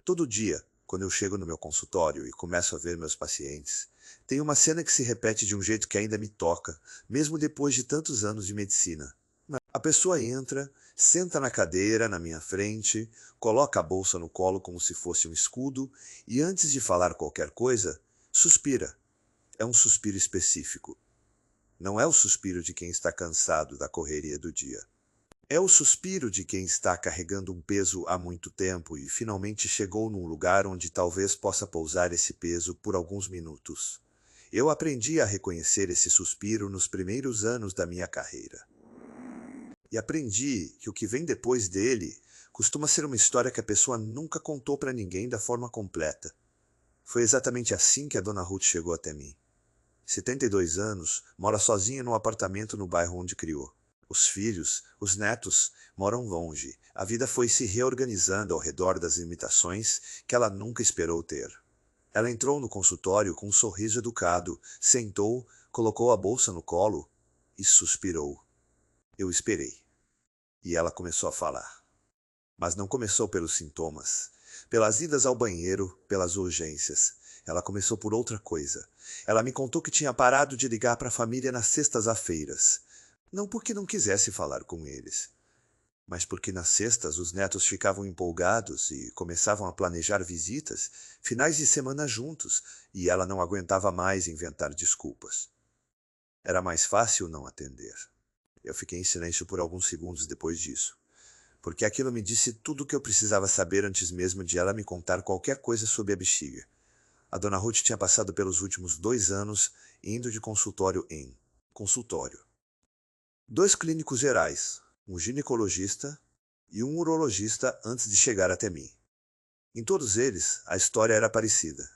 Todo dia, quando eu chego no meu consultório e começo a ver meus pacientes, tem uma cena que se repete de um jeito que ainda me toca, mesmo depois de tantos anos de medicina. A pessoa entra, senta na cadeira, na minha frente, coloca a bolsa no colo como se fosse um escudo e, antes de falar qualquer coisa, suspira. É um suspiro específico. Não é o suspiro de quem está cansado da correria do dia. É o suspiro de quem está carregando um peso há muito tempo e finalmente chegou num lugar onde talvez possa pousar esse peso por alguns minutos. Eu aprendi a reconhecer esse suspiro nos primeiros anos da minha carreira. E aprendi que o que vem depois dele costuma ser uma história que a pessoa nunca contou para ninguém da forma completa. Foi exatamente assim que a dona Ruth chegou até mim. 72 anos, mora sozinha num apartamento no bairro onde criou. Os filhos, os netos, moram longe. A vida foi se reorganizando ao redor das limitações que ela nunca esperou ter. Ela entrou no consultório com um sorriso educado, sentou, colocou a bolsa no colo e suspirou. Eu esperei. E ela começou a falar. Mas não começou pelos sintomas, pelas idas ao banheiro, pelas urgências. Ela começou por outra coisa. Ela me contou que tinha parado de ligar para a família nas sextas-feiras. Não porque não quisesse falar com eles, mas porque nas sextas os netos ficavam empolgados e começavam a planejar visitas, finais de semana juntos, e ela não aguentava mais inventar desculpas. Era mais fácil não atender. Eu fiquei em silêncio por alguns segundos depois disso, porque aquilo me disse tudo o que eu precisava saber antes mesmo de ela me contar qualquer coisa sobre a bexiga. A dona Ruth tinha passado pelos últimos 2 anos indo de consultório em consultório. 2 clínicos gerais, um ginecologista e um urologista antes de chegar até mim. Em todos eles, a história era parecida.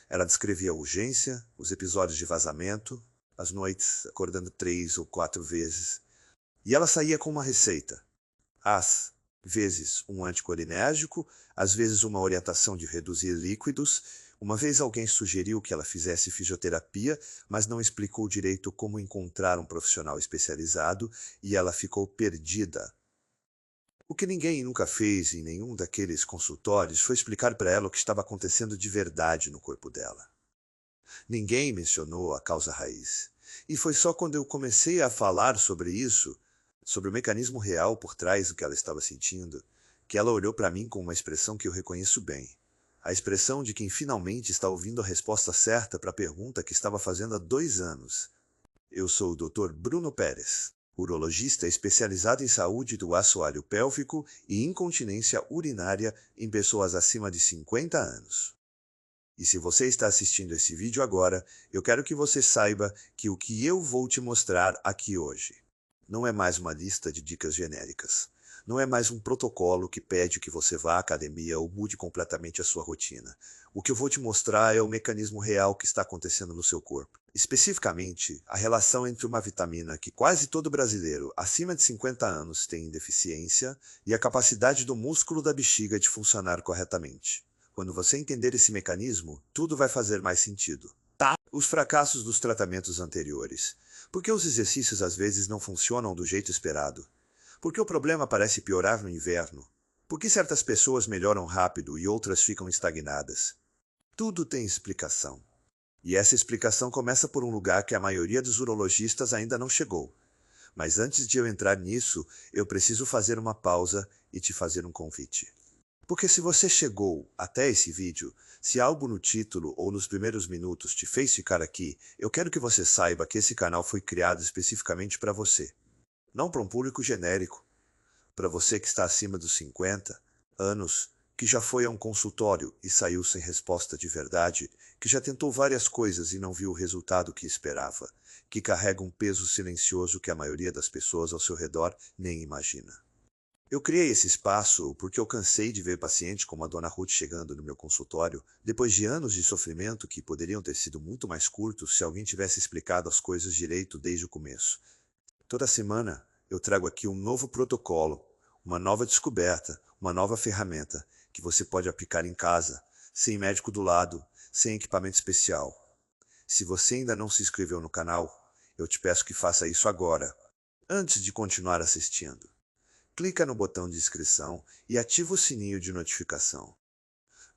Ela descrevia a urgência, os episódios de vazamento, as noites acordando 3 ou 4 vezes. E ela saía com uma receita. Às vezes um anticolinérgico, às vezes uma orientação de reduzir líquidos. Uma vez alguém sugeriu que ela fizesse fisioterapia, mas não explicou direito como encontrar um profissional especializado e ela ficou perdida. O que ninguém nunca fez em nenhum daqueles consultórios foi explicar para ela o que estava acontecendo de verdade no corpo dela. Ninguém mencionou a causa raiz. E foi só quando eu comecei a falar sobre isso, sobre o mecanismo real por trás do que ela estava sentindo, que ela olhou para mim com uma expressão que eu reconheço bem. A expressão de quem finalmente está ouvindo a resposta certa para a pergunta que estava fazendo há 2 anos. Eu sou o Dr. Bruno Pérez, urologista especializado em saúde do assoalho pélvico e incontinência urinária em pessoas acima de 50 anos. E se você está assistindo esse vídeo agora, eu quero que você saiba que o que eu vou te mostrar aqui hoje não é mais uma lista de dicas genéricas. Não é mais um protocolo que pede que você vá à academia ou mude completamente a sua rotina. O que eu vou te mostrar é o mecanismo real que está acontecendo no seu corpo. Especificamente, a relação entre uma vitamina que quase todo brasileiro acima de 50 anos tem deficiência e a capacidade do músculo da bexiga de funcionar corretamente. Quando você entender esse mecanismo, tudo vai fazer mais sentido. Os fracassos dos tratamentos anteriores. Por que os exercícios às vezes não funcionam do jeito esperado? Por que o problema parece piorar no inverno? Por que certas pessoas melhoram rápido e outras ficam estagnadas? Tudo tem explicação. E essa explicação começa por um lugar que a maioria dos urologistas ainda não chegou. Mas antes de eu entrar nisso, eu preciso fazer uma pausa e te fazer um convite. Porque se você chegou até esse vídeo, se algo no título ou nos primeiros minutos te fez ficar aqui, eu quero que você saiba que esse canal foi criado especificamente para você. Não para um público genérico. Para você que está acima dos 50 anos, que já foi a um consultório e saiu sem resposta de verdade, que já tentou várias coisas e não viu o resultado que esperava, que carrega um peso silencioso que a maioria das pessoas ao seu redor nem imagina. Eu criei esse espaço porque eu cansei de ver pacientes como a dona Ruth chegando no meu consultório, depois de anos de sofrimento que poderiam ter sido muito mais curtos se alguém tivesse explicado as coisas direito desde o começo. Toda semana eu trago aqui um novo protocolo, uma nova descoberta, uma nova ferramenta que você pode aplicar em casa, sem médico do lado, sem equipamento especial. Se você ainda não se inscreveu no canal, eu te peço que faça isso agora, antes de continuar assistindo. Clica no botão de inscrição e ativa o sininho de notificação.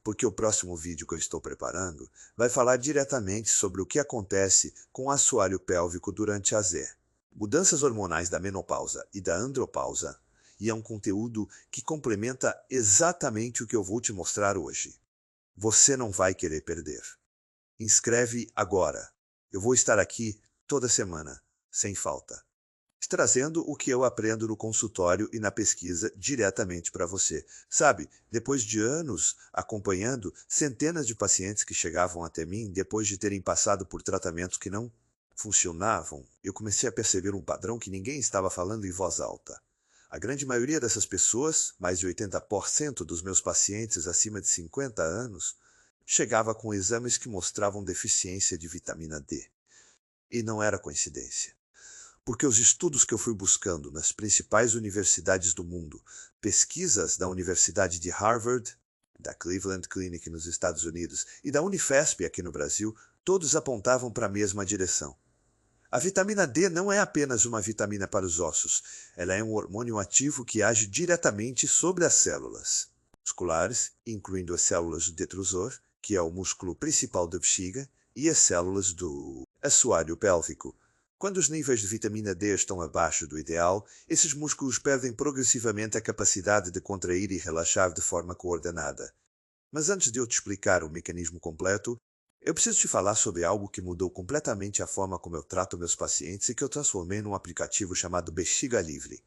porque o próximo vídeo que eu estou preparando vai falar diretamente sobre o que acontece com o assoalho pélvico durante a Z. Mudanças hormonais da menopausa e da andropausa, e é um conteúdo que complementa exatamente o que eu vou te mostrar hoje. Você não vai querer perder. Inscreve agora. Eu vou estar aqui toda semana, sem falta, trazendo o que eu aprendo no consultório e na pesquisa diretamente para você. Sabe, depois de anos acompanhando centenas de pacientes que chegavam até mim depois de terem passado por tratamentos que não funcionavam, eu comecei a perceber um padrão que ninguém estava falando em voz alta. A grande maioria dessas pessoas, mais de 80% dos meus pacientes acima de 50 anos, chegava com exames que mostravam deficiência de vitamina D. E não era coincidência. Porque os estudos que eu fui buscando nas principais universidades do mundo, pesquisas da Universidade de Harvard, da Cleveland Clinic nos Estados Unidos e da Unifesp aqui no Brasil, todos apontavam para a mesma direção. A vitamina D não é apenas uma vitamina para os ossos, ela é um hormônio ativo que age diretamente sobre as células musculares, incluindo as células do detrusor, que é o músculo principal da bexiga, e as células do assoalho pélvico. Quando os níveis de vitamina D estão abaixo do ideal, esses músculos perdem progressivamente a capacidade de contrair e relaxar de forma coordenada. Mas antes de eu te explicar o mecanismo completo, eu preciso te falar sobre algo que mudou completamente a forma como eu trato meus pacientes e que eu transformei num aplicativo chamado Bexiga Livre.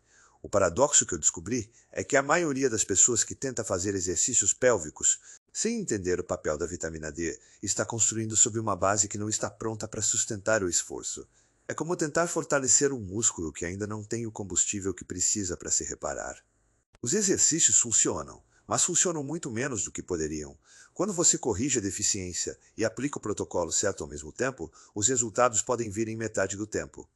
O paradoxo que eu descobri é que a maioria das pessoas que tenta fazer exercícios pélvicos, sem entender o papel da vitamina D, está construindo sobre uma base que não está pronta para sustentar o esforço. É como tentar fortalecer um músculo que ainda não tem o combustível que precisa para se reparar. Os exercícios funcionam, mas funcionam muito menos do que poderiam. Quando você corrige a deficiência e aplica o protocolo certo ao mesmo tempo, os resultados podem vir em metade do tempo.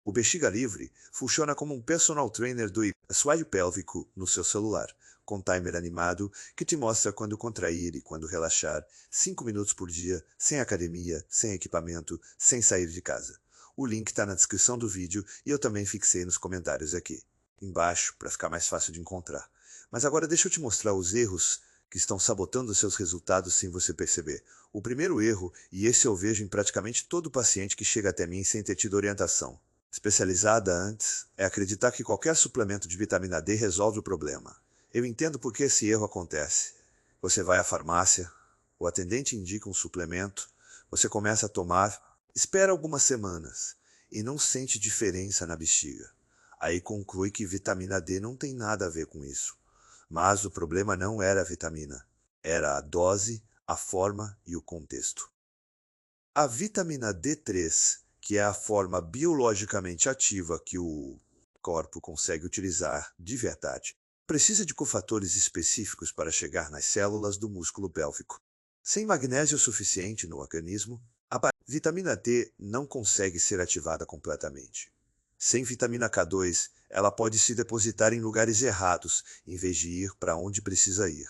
O Bexiga Livre funciona como um personal trainer do assoalho pélvico no seu celular, com timer animado que te mostra quando contrair e quando relaxar, 5 minutos por dia, sem academia, sem equipamento, sem sair de casa. O link está na descrição do vídeo e eu também fixei nos comentários aqui embaixo para ficar mais fácil de encontrar. Mas agora deixa eu te mostrar os erros que estão sabotando seus resultados sem você perceber. O primeiro erro, e esse eu vejo em praticamente todo paciente que chega até mim sem ter tido orientação especializada antes, é acreditar que qualquer suplemento de vitamina D resolve o problema. Eu entendo por que esse erro acontece. Você vai à farmácia, o atendente indica um suplemento, você começa a tomar, espera algumas semanas e não sente diferença na bexiga. Aí conclui que vitamina D não tem nada a ver com isso. Mas o problema não era a vitamina, era a dose, a forma e o contexto. A vitamina D3, que é a forma biologicamente ativa que o corpo consegue utilizar de verdade, precisa de cofatores específicos para chegar nas células do músculo pélvico. Sem magnésio suficiente no organismo, a vitamina D não consegue ser ativada completamente. Sem vitamina K2, ela pode se depositar em lugares errados, em vez de ir para onde precisa ir.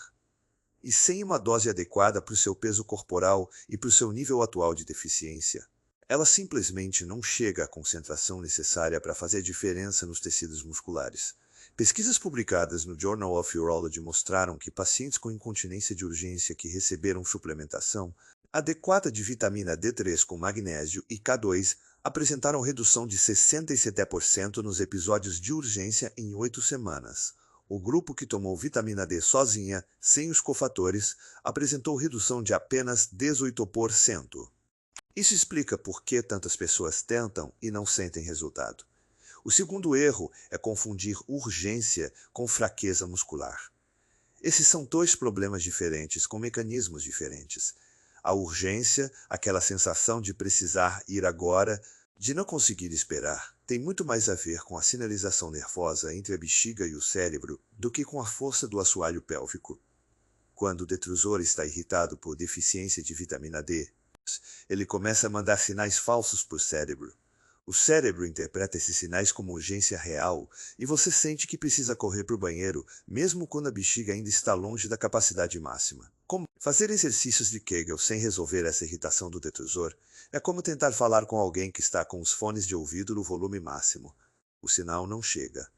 E sem uma dose adequada para o seu peso corporal e para o seu nível atual de deficiência, ela simplesmente não chega à concentração necessária para fazer diferença nos tecidos musculares. Pesquisas publicadas no Journal of Urology mostraram que pacientes com incontinência de urgência que receberam suplementação adequada de vitamina D3 com magnésio e K2 apresentaram redução de 67% nos episódios de urgência em 8 semanas. O grupo que tomou vitamina D sozinha, sem os cofatores, apresentou redução de apenas 18%. Isso explica por que tantas pessoas tentam e não sentem resultado. O segundo erro é confundir urgência com fraqueza muscular. Esses são dois problemas diferentes, com mecanismos diferentes. A urgência, aquela sensação de precisar ir agora, de não conseguir esperar, tem muito mais a ver com a sinalização nervosa entre a bexiga e o cérebro do que com a força do assoalho pélvico. Quando o detrusor está irritado por deficiência de vitamina D, ele começa a mandar sinais falsos para o cérebro. O cérebro interpreta esses sinais como urgência real e você sente que precisa correr para o banheiro, mesmo quando a bexiga ainda está longe da capacidade máxima. Como fazer exercícios de Kegel sem resolver essa irritação do detrusor é como tentar falar com alguém que está com os fones de ouvido no volume máximo. O sinal não chega.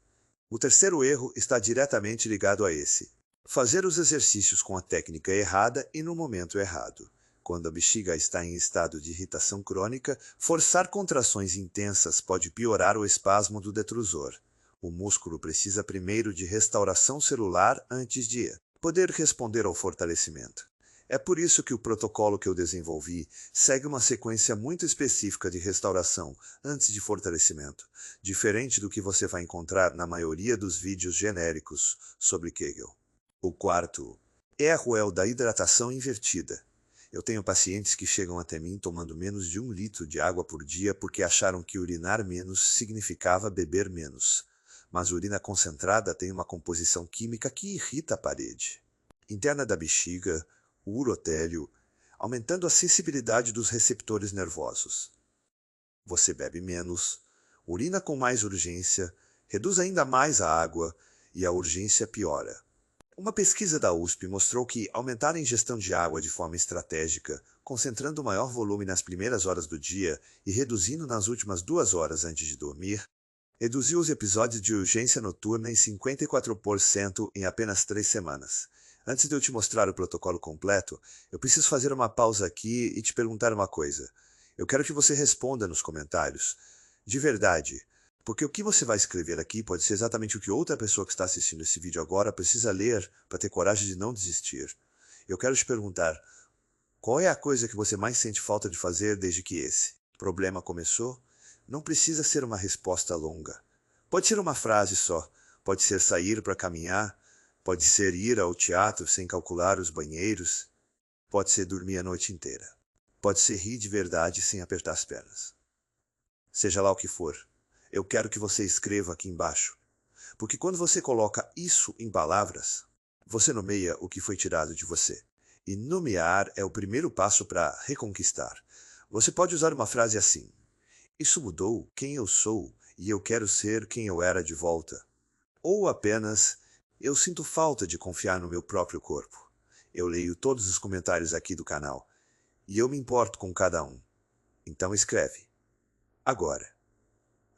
O terceiro erro está diretamente ligado a esse. Fazer os exercícios com a técnica errada e no momento errado. Quando a bexiga está em estado de irritação crônica, forçar contrações intensas pode piorar o espasmo do detrusor. O músculo precisa primeiro de restauração celular antes de poder responder ao fortalecimento. É por isso que o protocolo que eu desenvolvi segue uma sequência muito específica de restauração antes de fortalecimento, diferente do que você vai encontrar na maioria dos vídeos genéricos sobre Kegel. O quarto erro é o da hidratação invertida. Eu tenho pacientes que chegam até mim tomando menos de 1 litro de água por dia porque acharam que urinar menos significava beber menos. Mas urina concentrada tem uma composição química que irrita a parede interna da bexiga, o urotélio, aumentando a sensibilidade dos receptores nervosos. Você bebe menos, urina com mais urgência, reduz ainda mais a água e a urgência piora. Uma pesquisa da USP mostrou que aumentar a ingestão de água de forma estratégica, concentrando o maior volume nas primeiras horas do dia e reduzindo nas últimas 2 horas antes de dormir, reduziu os episódios de urgência noturna em 54% em apenas 3 semanas. Antes de eu te mostrar o protocolo completo, eu preciso fazer uma pausa aqui e te perguntar uma coisa. Eu quero que você responda nos comentários, de verdade, porque o que você vai escrever aqui pode ser exatamente o que outra pessoa que está assistindo esse vídeo agora precisa ler para ter coragem de não desistir. Eu quero te perguntar, qual é a coisa que você mais sente falta de fazer desde que esse problema começou? Não precisa ser uma resposta longa. Pode ser uma frase só, pode ser sair para caminhar, pode ser ir ao teatro sem calcular os banheiros, pode ser dormir a noite inteira, pode ser rir de verdade sem apertar as pernas. Seja lá o que for, eu quero que você escreva aqui embaixo, porque quando você coloca isso em palavras, você nomeia o que foi tirado de você. E nomear é o primeiro passo para reconquistar. Você pode usar uma frase assim: isso mudou quem eu sou e eu quero ser quem eu era de volta. Ou apenas: eu sinto falta de confiar no meu próprio corpo. Eu leio todos os comentários aqui do canal e eu me importo com cada um. Então escreve. Agora.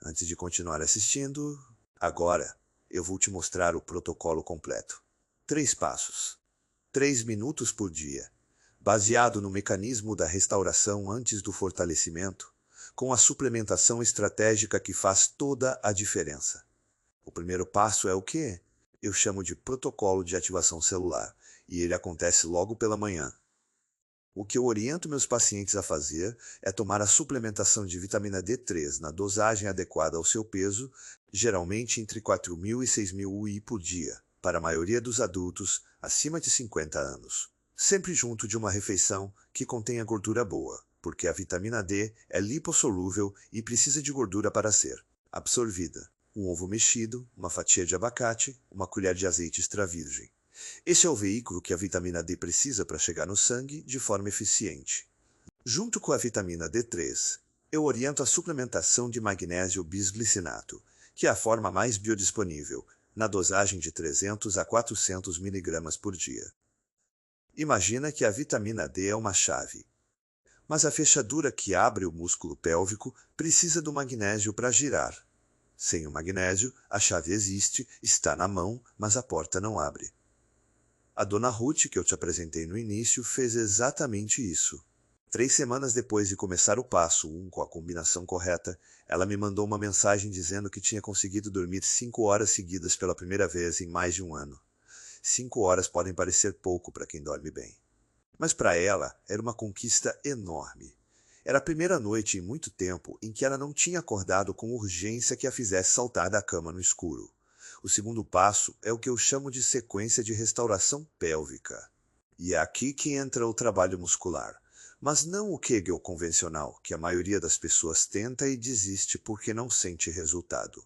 Antes de continuar assistindo, agora eu vou te mostrar o protocolo completo. 3 passos. 3 minutos por dia. Baseado no mecanismo da restauração antes do fortalecimento, com a suplementação estratégica que faz toda a diferença. O primeiro passo é o quê? Eu chamo de protocolo de ativação celular, e ele acontece logo pela manhã. O que eu oriento meus pacientes a fazer é tomar a suplementação de vitamina D3 na dosagem adequada ao seu peso, geralmente entre 4.000 e 6.000 UI por dia, para a maioria dos adultos acima de 50 anos. Sempre junto de uma refeição que contenha gordura boa, porque a vitamina D é lipossolúvel e precisa de gordura para ser absorvida. Um ovo mexido, uma fatia de abacate, uma colher de azeite extra virgem. Esse é o veículo que a vitamina D precisa para chegar no sangue de forma eficiente. Junto com a vitamina D3, eu oriento a suplementação de magnésio bisglicinato, que é a forma mais biodisponível, na dosagem de 300 a 400 mg por dia. Imagina que a vitamina D é uma chave, mas a fechadura que abre o músculo pélvico precisa do magnésio para girar. Sem o magnésio, a chave existe, está na mão, mas a porta não abre. A dona Ruth, que eu te apresentei no início, fez exatamente isso. 3 semanas depois de começar o passo 1 com a combinação correta, ela me mandou uma mensagem dizendo que tinha conseguido dormir 5 horas seguidas pela primeira vez em mais de 1 ano. 5 horas podem parecer pouco para quem dorme bem. Mas para ela, era uma conquista enorme. Era a primeira noite em muito tempo em que ela não tinha acordado com urgência que a fizesse saltar da cama no escuro. O segundo passo é o que eu chamo de sequência de restauração pélvica. E é aqui que entra o trabalho muscular. Mas não o Kegel convencional, que a maioria das pessoas tenta e desiste porque não sente resultado.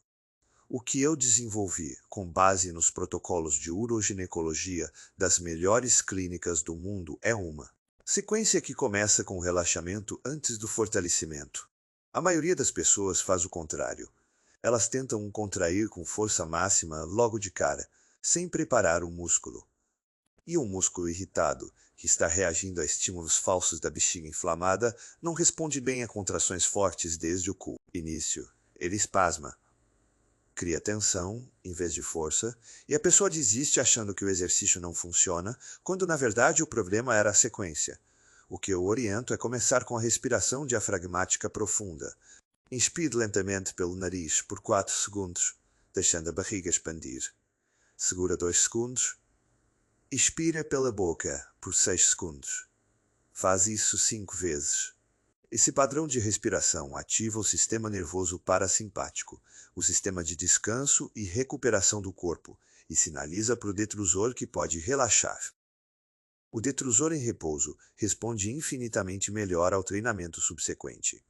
O que eu desenvolvi, com base nos protocolos de uroginecologia das melhores clínicas do mundo, é uma sequência que começa com o relaxamento antes do fortalecimento. A maioria das pessoas faz o contrário. Elas tentam contrair com força máxima logo de cara, sem preparar o músculo. E um músculo irritado, que está reagindo a estímulos falsos da bexiga inflamada, não responde bem a contrações fortes desde o início. Ele espasma. cria tensão em vez de força, e a pessoa desiste achando que o exercício não funciona, quando na verdade o problema era a sequência. O que eu oriento é começar com a respiração diafragmática profunda. Inspire lentamente pelo nariz por 4 segundos, deixando a barriga expandir. Segura 2 segundos. Expira pela boca por 6 segundos. Faz isso 5 vezes. Esse padrão de respiração ativa o sistema nervoso parasimpático, o sistema de descanso e recuperação do corpo, e sinaliza para o detrusor que pode relaxar. O detrusor em repouso responde infinitamente melhor ao treinamento subsequente.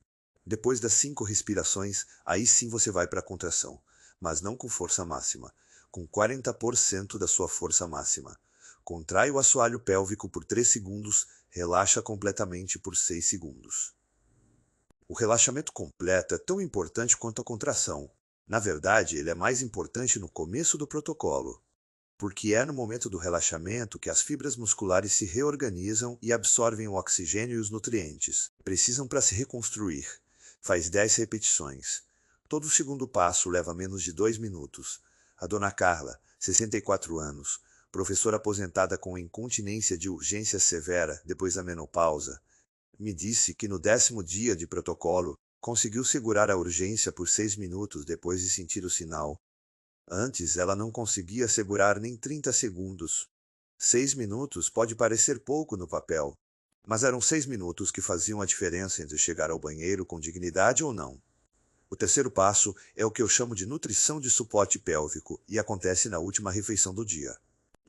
Depois das 5 respirações, aí sim você vai para a contração, mas não com força máxima, com 40% da sua força máxima. Contrai o assoalho pélvico por 3 segundos, relaxa completamente por 6 segundos. O relaxamento completo é tão importante quanto a contração. Na verdade, ele é mais importante no começo do protocolo, porque é no momento do relaxamento que as fibras musculares se reorganizam e absorvem o oxigênio e os nutrientes. Precisam para se reconstruir. Faz 10 repetições. Todo o segundo passo leva menos de 2 minutos. A dona Carla, 64 anos, professora aposentada com incontinência de urgência severa depois da menopausa, me disse que no 10º dia de protocolo, conseguiu segurar a urgência por 6 minutos depois de sentir o sinal. Antes, ela não conseguia segurar nem 30 segundos. 6 minutos pode parecer pouco no papel, mas eram 6 minutos que faziam a diferença entre chegar ao banheiro com dignidade ou não. O terceiro passo é o que eu chamo de nutrição de suporte pélvico e acontece na última refeição do dia.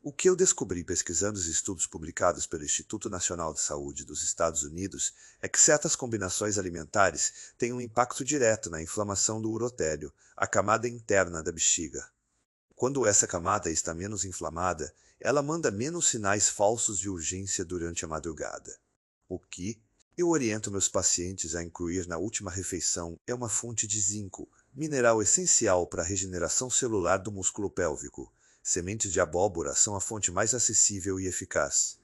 O que eu descobri pesquisando os estudos publicados pelo Instituto Nacional de Saúde dos Estados Unidos é que certas combinações alimentares têm um impacto direto na inflamação do urotélio, a camada interna da bexiga. Quando essa camada está menos inflamada, ela manda menos sinais falsos de urgência durante a madrugada. O que eu oriento meus pacientes a incluir na última refeição é uma fonte de zinco, mineral essencial para a regeneração celular do músculo pélvico. Sementes de abóbora são a fonte mais acessível e eficaz.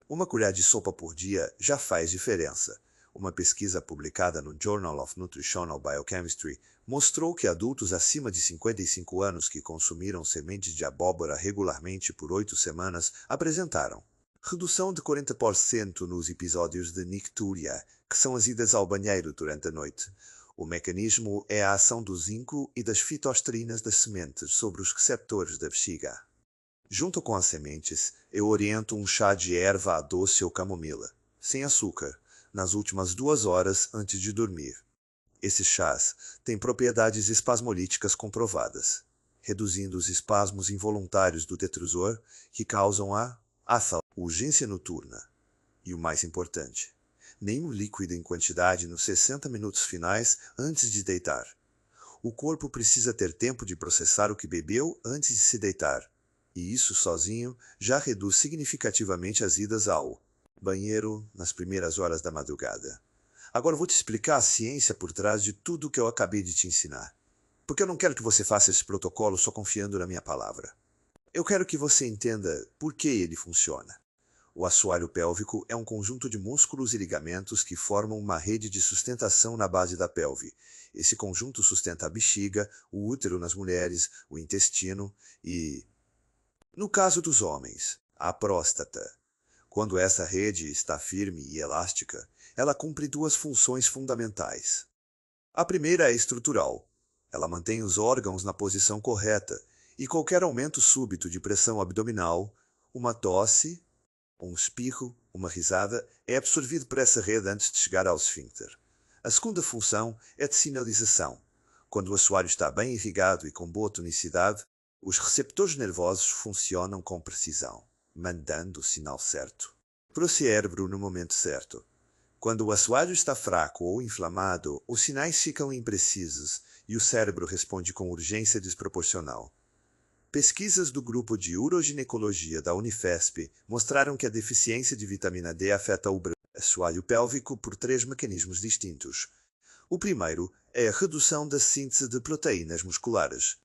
Uma colher de sopa por dia já faz diferença. Uma pesquisa publicada no Journal of Nutritional Biochemistry mostrou que adultos acima de 55 anos que consumiram sementes de abóbora regularmente por 8 semanas apresentaram redução de 40% nos episódios de nictúria, que são as idas ao banheiro durante a noite. O mecanismo é a ação do zinco e das fitoesterinas das sementes sobre os receptores da bexiga. Junto com as sementes, eu oriento um chá de erva doce ou camomila, sem açúcar, nas últimas 2 horas antes de dormir. Esses chás têm propriedades espasmolíticas comprovadas, reduzindo os espasmos involuntários do detrusor que causam a urgência noturna. E o mais importante, nenhum líquido em quantidade nos 60 minutos finais antes de deitar. O corpo precisa ter tempo de processar o que bebeu antes de se deitar, e isso sozinho já reduz significativamente as idas ao banheiro nas primeiras horas da madrugada. Agora vou te explicar a ciência por trás de tudo o que eu acabei de te ensinar, porque eu não quero que você faça esse protocolo só confiando na minha palavra. Eu quero que você entenda por que ele funciona. O assoalho pélvico é um conjunto de músculos e ligamentos que formam uma rede de sustentação na base da pelve. Esse conjunto sustenta a bexiga, o útero nas mulheres, o intestino e, no caso dos homens, a próstata. Quando essa rede está firme e elástica, ela cumpre 2 funções fundamentais. A primeira é estrutural. Ela mantém os órgãos na posição correta e qualquer aumento súbito de pressão abdominal, uma tosse, um espirro, uma risada, é absorvido por essa rede antes de chegar ao esfíncter. A segunda função é de sinalização. Quando o assoalho está bem irrigado e com boa tonicidade, os receptores nervosos funcionam com precisão, mandando o sinal certo para o cérebro no momento certo. Quando o assoalho está fraco ou inflamado, os sinais ficam imprecisos e o cérebro responde com urgência desproporcional. Pesquisas do grupo de uroginecologia da Unifesp mostraram que a deficiência de vitamina D afeta o assoalho pélvico por 3 mecanismos distintos. O primeiro é a redução da síntese de proteínas musculares.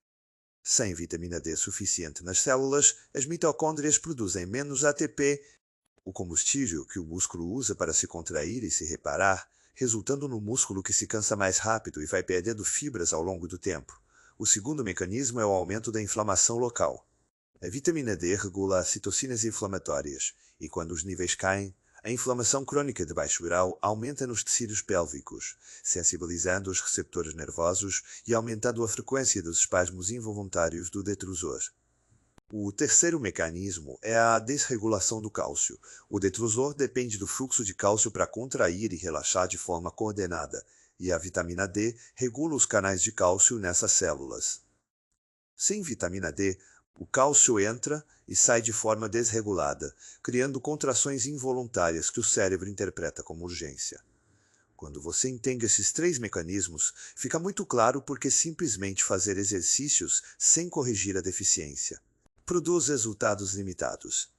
Sem vitamina D suficiente nas células, as mitocôndrias produzem menos ATP, o combustível que o músculo usa para se contrair e se reparar, resultando no músculo que se cansa mais rápido e vai perdendo fibras ao longo do tempo. O segundo mecanismo é o aumento da inflamação local. A vitamina D regula as citocinas inflamatórias, e quando os níveis caem, a inflamação crônica de baixo grau aumenta nos tecidos pélvicos, sensibilizando os receptores nervosos e aumentando a frequência dos espasmos involuntários do detrusor. O terceiro mecanismo é a desregulação do cálcio. O detrusor depende do fluxo de cálcio para contrair e relaxar de forma coordenada, e a vitamina D regula os canais de cálcio nessas células. Sem vitamina D, o cálcio entra e sai de forma desregulada, criando contrações involuntárias que o cérebro interpreta como urgência. Quando você entende esses três mecanismos, fica muito claro por que simplesmente fazer exercícios sem corrigir a deficiência produz resultados limitados.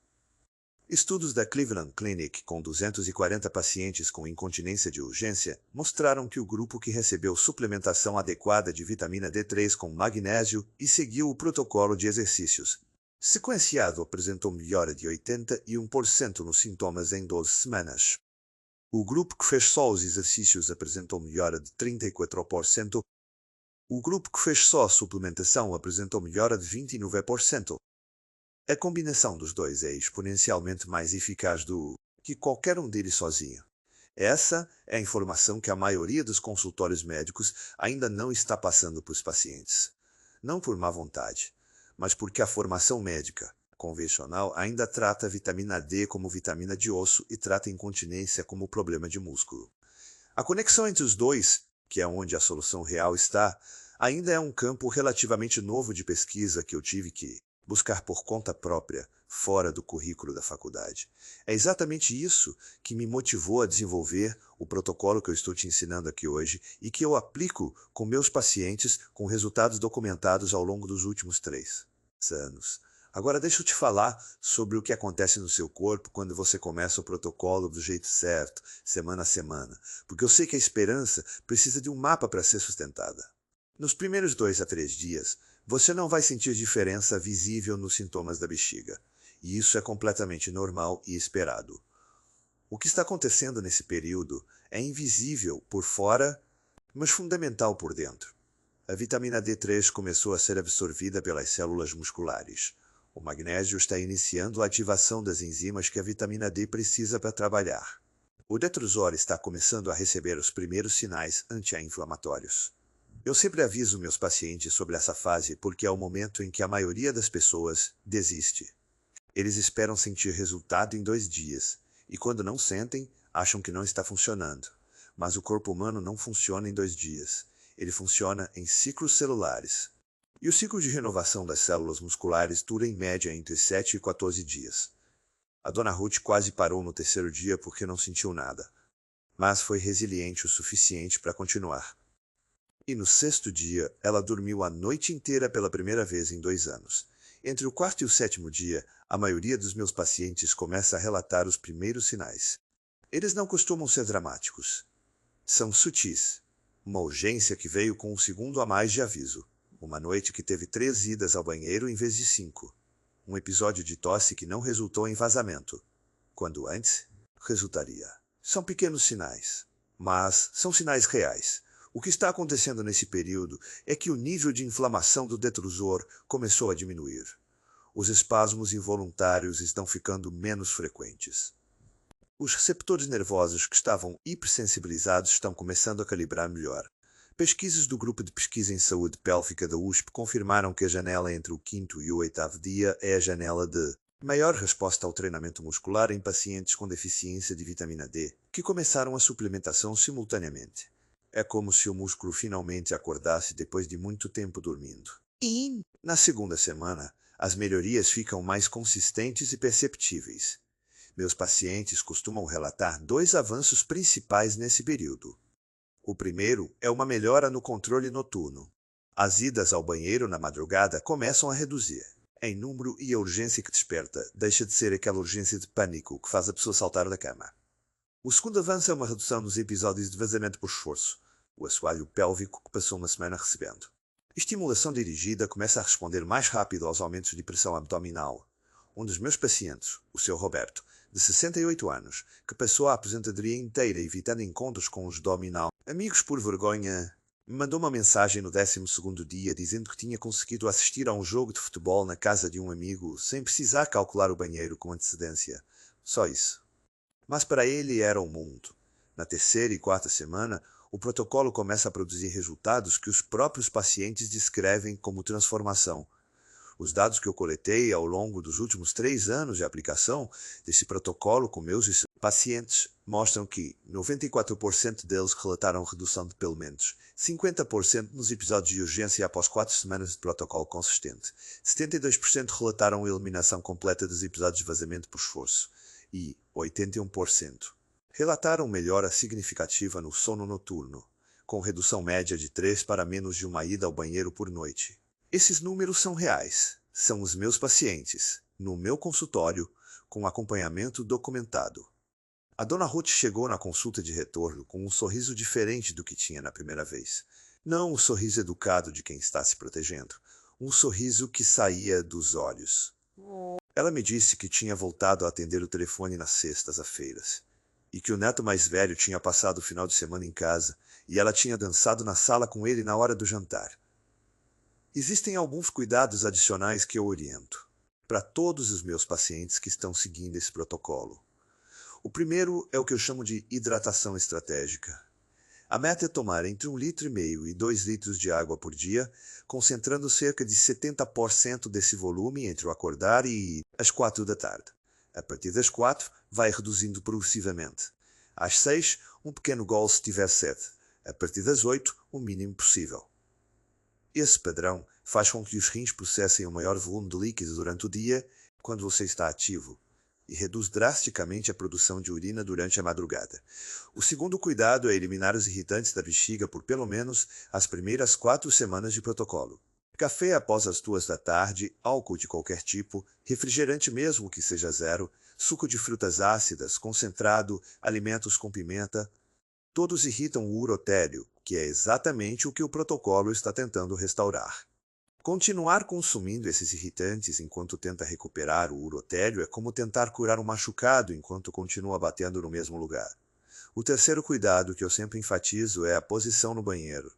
Estudos da Cleveland Clinic com 240 pacientes com incontinência de urgência mostraram que o grupo que recebeu suplementação adequada de vitamina D3 com magnésio e seguiu o protocolo de exercícios sequenciado apresentou melhora de 81% nos sintomas em 12 semanas. O grupo que fez só os exercícios apresentou melhora de 34%. O grupo que fez só a suplementação apresentou melhora de 29%. A combinação dos dois é exponencialmente mais eficaz do que qualquer um deles sozinho. Essa é a informação que a maioria dos consultórios médicos ainda não está passando para os pacientes. Não por má vontade, mas porque a formação médica convencional ainda trata a vitamina D como vitamina de osso e trata a incontinência como problema de músculo. A conexão entre os dois, que é onde a solução real está, ainda é um campo relativamente novo de pesquisa que eu tive que buscar por conta própria, fora do currículo da faculdade. É exatamente isso que me motivou a desenvolver o protocolo que eu estou te ensinando aqui hoje e que eu aplico com meus pacientes com resultados documentados ao longo dos últimos 3 anos. Agora deixa eu te falar sobre o que acontece no seu corpo quando você começa o protocolo do jeito certo, semana a semana, porque eu sei que a esperança precisa de um mapa para ser sustentada. Nos primeiros 2 a 3 dias, você não vai sentir diferença visível nos sintomas da bexiga, e isso é completamente normal e esperado. O que está acontecendo nesse período é invisível por fora, mas fundamental por dentro. A vitamina D3 começou a ser absorvida pelas células musculares. O magnésio está iniciando a ativação das enzimas que a vitamina D precisa para trabalhar. O detrusor está começando a receber os primeiros sinais anti-inflamatórios. Eu sempre aviso meus pacientes sobre essa fase porque é o momento em que a maioria das pessoas desiste. Eles esperam sentir resultado em 2 dias, e quando não sentem, acham que não está funcionando. Mas o corpo humano não funciona em 2 dias. Ele funciona em ciclos celulares. E o ciclo de renovação das células musculares dura em média entre 7 e 14 dias. A dona Ruth quase parou no 3º dia porque não sentiu nada, mas foi resiliente o suficiente para continuar. E no 6º dia, ela dormiu a noite inteira pela primeira vez em 2 anos. Entre o 4º e o 7º dia, a maioria dos meus pacientes começa a relatar os primeiros sinais. Eles não costumam ser dramáticos. São sutis. Uma urgência que veio com um segundo a mais de aviso. Uma noite que teve 3 idas ao banheiro em vez de 5. Um episódio de tosse que não resultou em vazamento, quando antes resultaria. São pequenos sinais, mas são sinais reais. O que está acontecendo nesse período é que o nível de inflamação do detrusor começou a diminuir. Os espasmos involuntários estão ficando menos frequentes. Os receptores nervosos que estavam hipersensibilizados estão começando a calibrar melhor. Pesquisas do Grupo de Pesquisa em Saúde Pélvica da USP confirmaram que a janela entre o 5º e o 8º dia é a janela de maior resposta ao treinamento muscular em pacientes com deficiência de vitamina D, que começaram a suplementação simultaneamente. É como se o músculo finalmente acordasse depois de muito tempo dormindo. E, na 2ª semana, as melhorias ficam mais consistentes e perceptíveis. Meus pacientes costumam relatar 2 avanços principais nesse período. O primeiro é uma melhora no controle noturno. As idas ao banheiro na madrugada começam a reduzir em número e a urgência que desperta deixa de ser aquela urgência de pânico que faz a pessoa saltar da cama. O segundo avanço é uma redução nos episódios de vazamento por esforço, o assoalho pélvico que passou uma semana recebendo. A estimulação dirigida começa a responder mais rápido aos aumentos de pressão abdominal. Um dos meus pacientes, o Sr. Roberto, de 68 anos, que passou a aposentadoria inteira evitando encontros com os abdominal amigos por vergonha, Me mandou uma mensagem no 12º dia dizendo que tinha conseguido assistir a um jogo de futebol na casa de um amigo sem precisar calcular o banheiro com antecedência. Só isso. Mas para ele era um mundo. Na terceira e quarta semana, o protocolo começa a produzir resultados que os próprios pacientes descrevem como transformação. Os dados que eu coletei ao longo dos últimos 3 anos de aplicação desse protocolo com meus pacientes mostram que 94% deles relataram redução de pelo menos 50% nos episódios de urgência após 4 semanas de protocolo consistente. 72% relataram eliminação completa dos episódios de vazamento por esforço e 81% relataram melhora significativa no sono noturno, com redução média de 3 para menos de uma ida ao banheiro por noite. Esses números são reais, são os meus pacientes, no meu consultório, com acompanhamento documentado. A dona Ruth chegou na consulta de retorno com um sorriso diferente do que tinha na primeira vez. Não o sorriso educado de quem está se protegendo, um sorriso que saía dos olhos. Ela me disse que tinha voltado a atender o telefone nas sextas-feiras, e que o neto mais velho tinha passado o final de semana em casa, e ela tinha dançado na sala com ele na hora do jantar. Existem alguns cuidados adicionais que eu oriento para todos os meus pacientes que estão seguindo esse protocolo. O primeiro é o que eu chamo de hidratação estratégica. A meta é tomar entre 1,5 litro e 2 litros de água por dia, concentrando cerca de 70% desse volume entre o acordar e as 4 da tarde. A partir das 4, vai reduzindo progressivamente. Às 6, um pequeno gole se tiver sede. A partir das 8, o mínimo possível. Esse padrão faz com que os rins processem um maior volume de líquido durante o dia quando você está ativo e reduz drasticamente a produção de urina durante a madrugada. O segundo cuidado é eliminar os irritantes da bexiga por pelo menos as primeiras 4 semanas de protocolo. Café após as 2 da tarde, álcool de qualquer tipo, refrigerante mesmo que seja zero, suco de frutas ácidas, concentrado, alimentos com pimenta, todos irritam o urotélio, que é exatamente o que o protocolo está tentando restaurar. Continuar consumindo esses irritantes enquanto tenta recuperar o urotélio é como tentar curar um machucado enquanto continua batendo no mesmo lugar. O terceiro cuidado que eu sempre enfatizo é a posição no banheiro.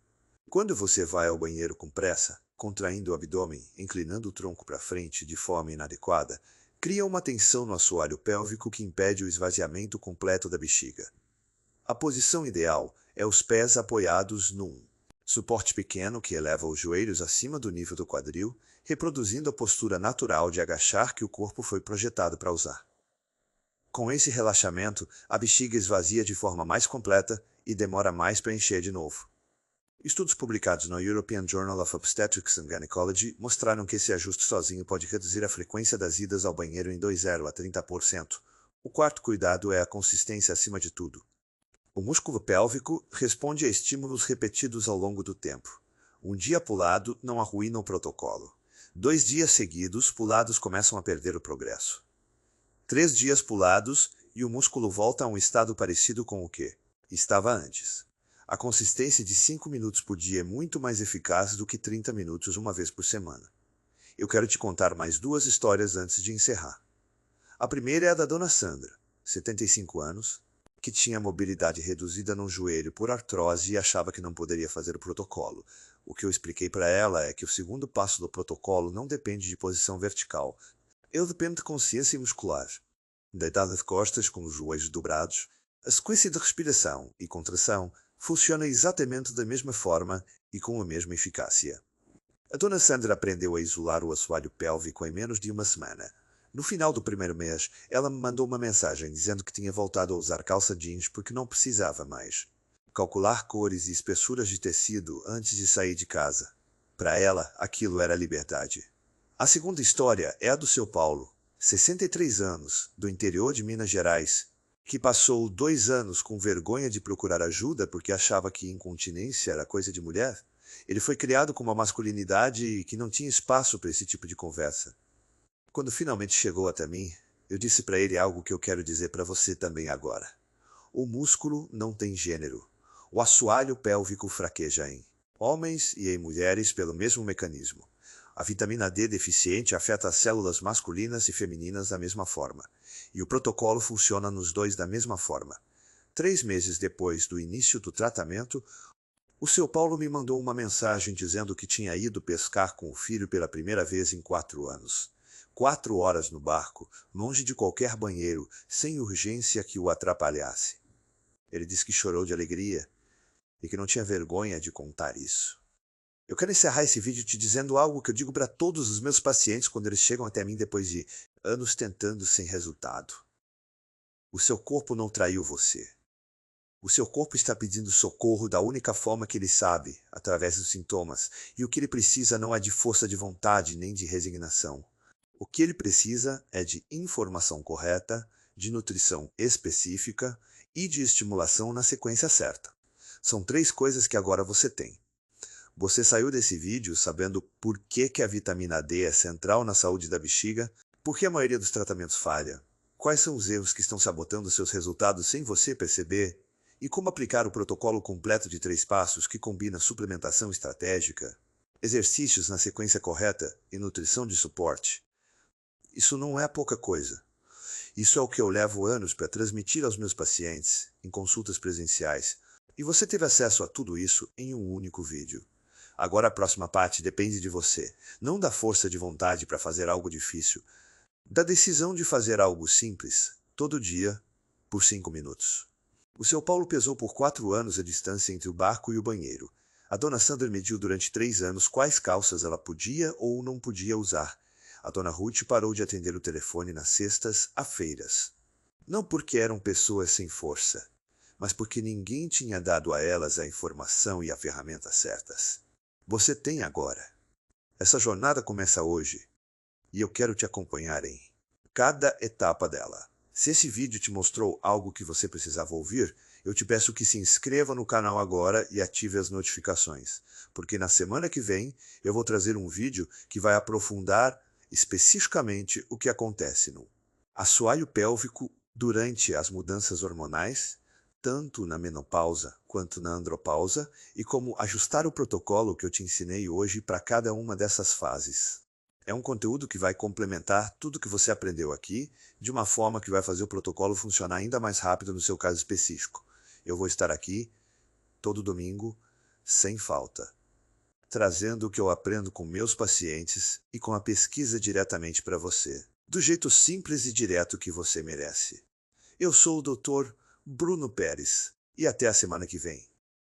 Quando você vai ao banheiro com pressa, contraindo o abdômen, inclinando o tronco para frente de forma inadequada, cria uma tensão no assoalho pélvico que impede o esvaziamento completo da bexiga. A posição ideal é os pés apoiados num suporte pequeno que eleva os joelhos acima do nível do quadril, reproduzindo a postura natural de agachar que o corpo foi projetado para usar. Com esse relaxamento, a bexiga esvazia de forma mais completa e demora mais para encher de novo. Estudos publicados no European Journal of Obstetrics and Gynecology mostraram que esse ajuste sozinho pode reduzir a frequência das idas ao banheiro em 20 a 30%. O quarto cuidado é a consistência acima de tudo. O músculo pélvico responde a estímulos repetidos ao longo do tempo. Um dia pulado não arruína o protocolo. 2 dias seguidos, pulados começam a perder o progresso. 3 dias pulados e o músculo volta a um estado parecido com o que estava antes. A consistência de 5 minutos por dia é muito mais eficaz do que 30 minutos uma vez por semana. Eu quero te contar mais 2 histórias antes de encerrar. A primeira é a da dona Sandra, 75 anos, que tinha mobilidade reduzida no joelho por artrose e achava que não poderia fazer o protocolo. O que eu expliquei para ela é que o segundo passo do protocolo não depende de posição vertical. Ele depende de consciência muscular. Deitada de costas com os joelhos dobrados, a sequência de respiração e contração funciona exatamente da mesma forma e com a mesma eficácia. A dona Sandra aprendeu a isolar o assoalho pélvico em menos de uma semana. No final do primeiro mês, ela me mandou uma mensagem dizendo que tinha voltado a usar calça jeans porque não precisava mais calcular cores e espessuras de tecido antes de sair de casa. Para ela, aquilo era liberdade. A segunda história é a do seu Paulo, 63 anos, do interior de Minas Gerais, que passou 2 anos com vergonha de procurar ajuda porque achava que incontinência era coisa de mulher. Ele foi criado com uma masculinidade que não tinha espaço para esse tipo de conversa. Quando finalmente chegou até mim, eu disse para ele algo que eu quero dizer para você também agora. O músculo não tem gênero. O assoalho pélvico fraqueja em homens e em mulheres pelo mesmo mecanismo. A vitamina D deficiente afeta as células masculinas e femininas da mesma forma, e o protocolo funciona nos dois da mesma forma. 3 meses depois do início do tratamento, O seu Paulo me mandou uma mensagem dizendo que tinha ido pescar com o filho pela primeira vez em 4 anos. 4 horas no barco, longe de qualquer banheiro, sem urgência que o atrapalhasse. Ele disse que chorou de alegria e que não tinha vergonha de contar isso. Eu quero encerrar esse vídeo te dizendo algo que eu digo para todos os meus pacientes quando eles chegam até mim depois de anos tentando sem resultado. O seu corpo não traiu você. O seu corpo está pedindo socorro da única forma que ele sabe, através dos sintomas, e o que ele precisa não é de força de vontade nem de resignação. O que ele precisa é de informação correta, de nutrição específica e de estimulação na sequência certa. São 3 coisas que agora você tem. Você saiu desse vídeo sabendo por que a vitamina D é central na saúde da bexiga, por que a maioria dos tratamentos falha, quais são os erros que estão sabotando seus resultados sem você perceber, e como aplicar o protocolo completo de 3 passos que combina suplementação estratégica, exercícios na sequência correta e nutrição de suporte. Isso não é pouca coisa. Isso é o que eu levo anos para transmitir aos meus pacientes em consultas presenciais, e você teve acesso a tudo isso em um único vídeo. Agora a próxima parte depende de você, não da força de vontade para fazer algo difícil, da decisão de fazer algo simples, todo dia, por 5 minutos. O seu Paulo pesou por 4 anos a distância entre o barco e o banheiro. A dona Sandra mediu durante 3 anos quais calças ela podia ou não podia usar. A dona Ruth parou de atender o telefone nas sextas a feiras. Não porque eram pessoas sem força, mas porque ninguém tinha dado a elas a informação e a ferramenta certas. Você tem agora. Essa jornada começa hoje, e eu quero te acompanhar em cada etapa dela. Se esse vídeo te mostrou algo que você precisava ouvir, eu te peço que se inscreva no canal agora e ative as notificações, porque na semana que vem eu vou trazer um vídeo que vai aprofundar especificamente o que acontece no assoalho pélvico durante as mudanças hormonais, tanto na menopausa quanto na andropausa, e como ajustar o protocolo que eu te ensinei hoje para cada uma dessas fases. É um conteúdo que vai complementar tudo que você aprendeu aqui, de uma forma que vai fazer o protocolo funcionar ainda mais rápido no seu caso específico. Eu vou estar aqui todo domingo, sem falta, trazendo o que eu aprendo com meus pacientes e com a pesquisa diretamente para você, do jeito simples e direto que você merece. Eu sou o Dr. Bruno Pérez, e até a semana que vem.